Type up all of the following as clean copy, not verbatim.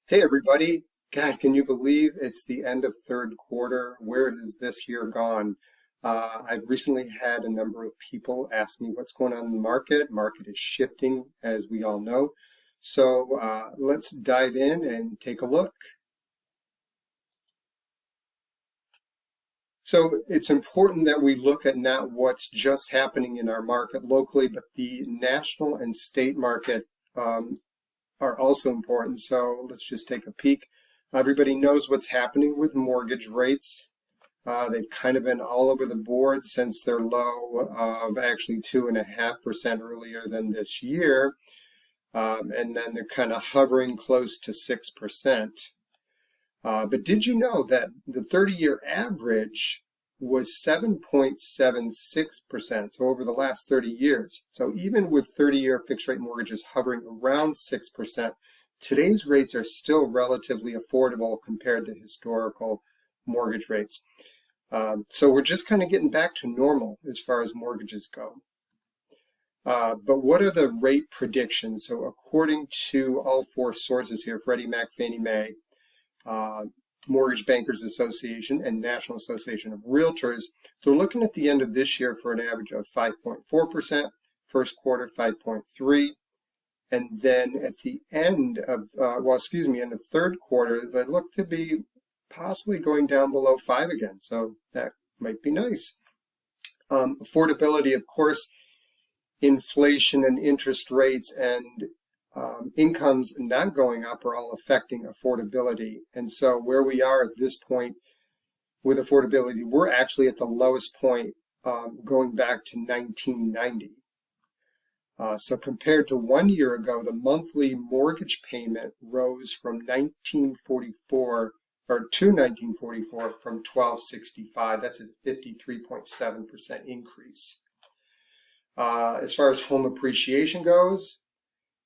Hey everybody. God, can you believe it's the end of third quarter? Where has this year gone? I've recently had a number of people ask me what's going on in the market. Market is shifting, as we all know. So let's dive in and take a look. So it's important that we look at not what's just happening in our market locally, but the national and state market are also important. So let's just take a peek. Everybody knows what's happening with mortgage rates. They've kind of been all over the board since their low of actually 2.5% earlier than this year. And then they're kind of hovering close to 6%. But did you know that the 30-year average was 7.76%, so over the last 30 years. So even with 30-year fixed rate mortgages hovering around 6%, today's rates are still relatively affordable compared to historical mortgage rates. So we're just kind of getting back to normal as far as mortgages go. But what are the rate predictions? So according to all four sources here, Freddie Mac, Fannie Mae, Mortgage Bankers Association, and National Association of Realtors, they're looking at the end of this year for an average of 5.4%, first quarter 5.3%, and then at the end of, in the third quarter, they look to be possibly going down below 5 again, so that might be nice. Affordability, of course, inflation and interest rates and incomes not going up are all affecting affordability. And so where we are at this point with affordability, we're actually at the lowest point going back to 1990. So compared to 1 year ago, the monthly mortgage payment rose from 1944 or to 1944 from 1265. That's a 53.7% increase. As far as home appreciation goes,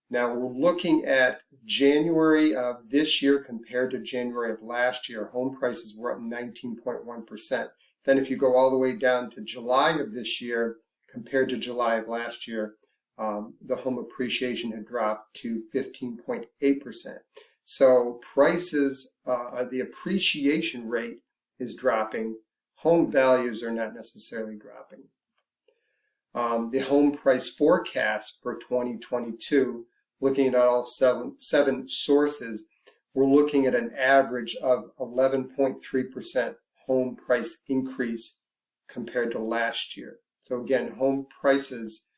now we're looking at January of this year compared to January of last year. Home prices were up 19.1%. Then if you go all the way down to July of this year compared to July of last year, the home appreciation had dropped to 15.8%. So prices, the appreciation rate is dropping. Home values are not necessarily dropping. The home price forecast for 2022, looking at all seven sources, we're looking at an average of 11.3% home price increase compared to last year. So again, home prices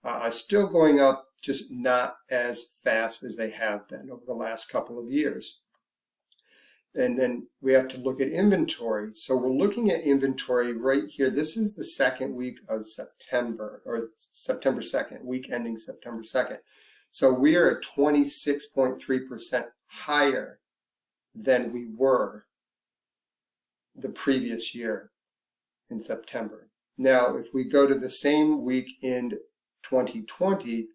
are still going up, just not as fast as they have been over the last couple of years. And then we have to look at inventory. So we're looking at inventory right here. This is the second week of September, or September 2nd, week ending September 2nd. So we are at 26.3% higher than we were the previous year in September. Now, if we go to the same week in 2020,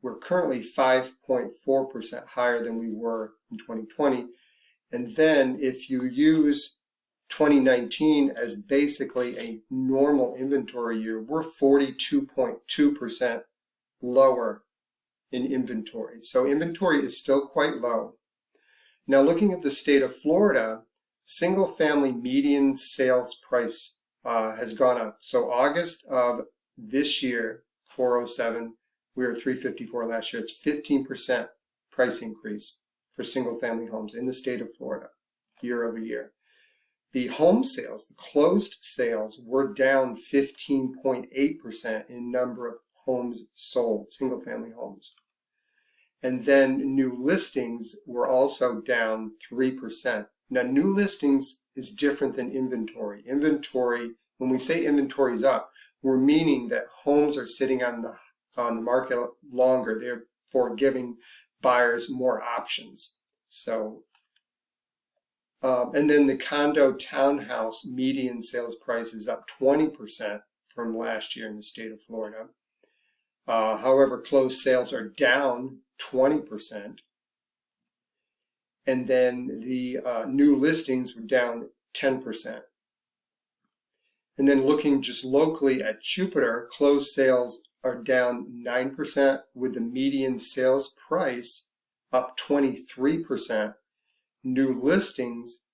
we're currently 5.4% higher than we were in 2020. And then if you use 2019 as basically a normal inventory year, we're 42.2% lower in inventory. So inventory is still quite low. Now looking at the state of Florida, single family median sales price has gone up. So August of this year, 407, we were 354 last year. It's 15% price increase for single family homes in the state of Florida year over year. The home sales, the closed sales, were down 15.8% in number of homes sold, single family homes. And then new listings were also down 3%. Now new listings is different than inventory. Inventory, when we say inventory is up, we're meaning that homes are sitting on the market longer, therefore giving buyers more options. So, and then the condo townhouse median sales price is up 20% from last year in the state of Florida. However, closed sales are down 20%. And then the new listings were down 10%. And then looking just locally at Jupiter, closed sales are down 9% with the median sales price up 23%. New listings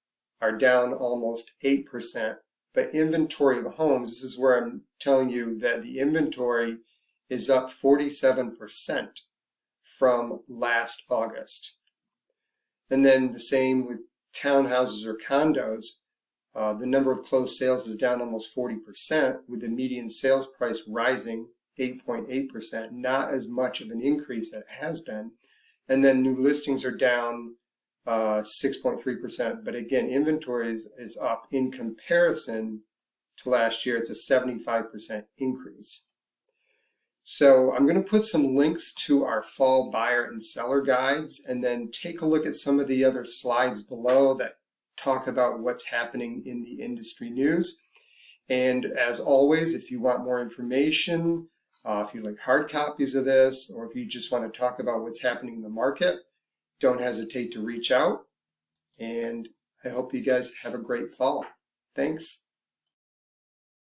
are down almost 8%. But inventory of homes, this is where I'm telling you that the inventory is up 47% from last August. And then the same with townhouses or condos. The number of closed sales is down almost 40%, with the median sales price rising 8.8%, not as much of an increase that it has been. And then new listings are down 6.3%, but again, inventory is up in comparison to last year. It's a 75% increase. So I'm going to put some links to our fall buyer and seller guides, and then take a look at some of the other slides below that talk about what's happening in the industry news. And as always, if you want more information, if you like hard copies of this, or if you just want to talk about what's happening in the market, don't hesitate to reach out. And I hope you guys have a great fall. Thanks.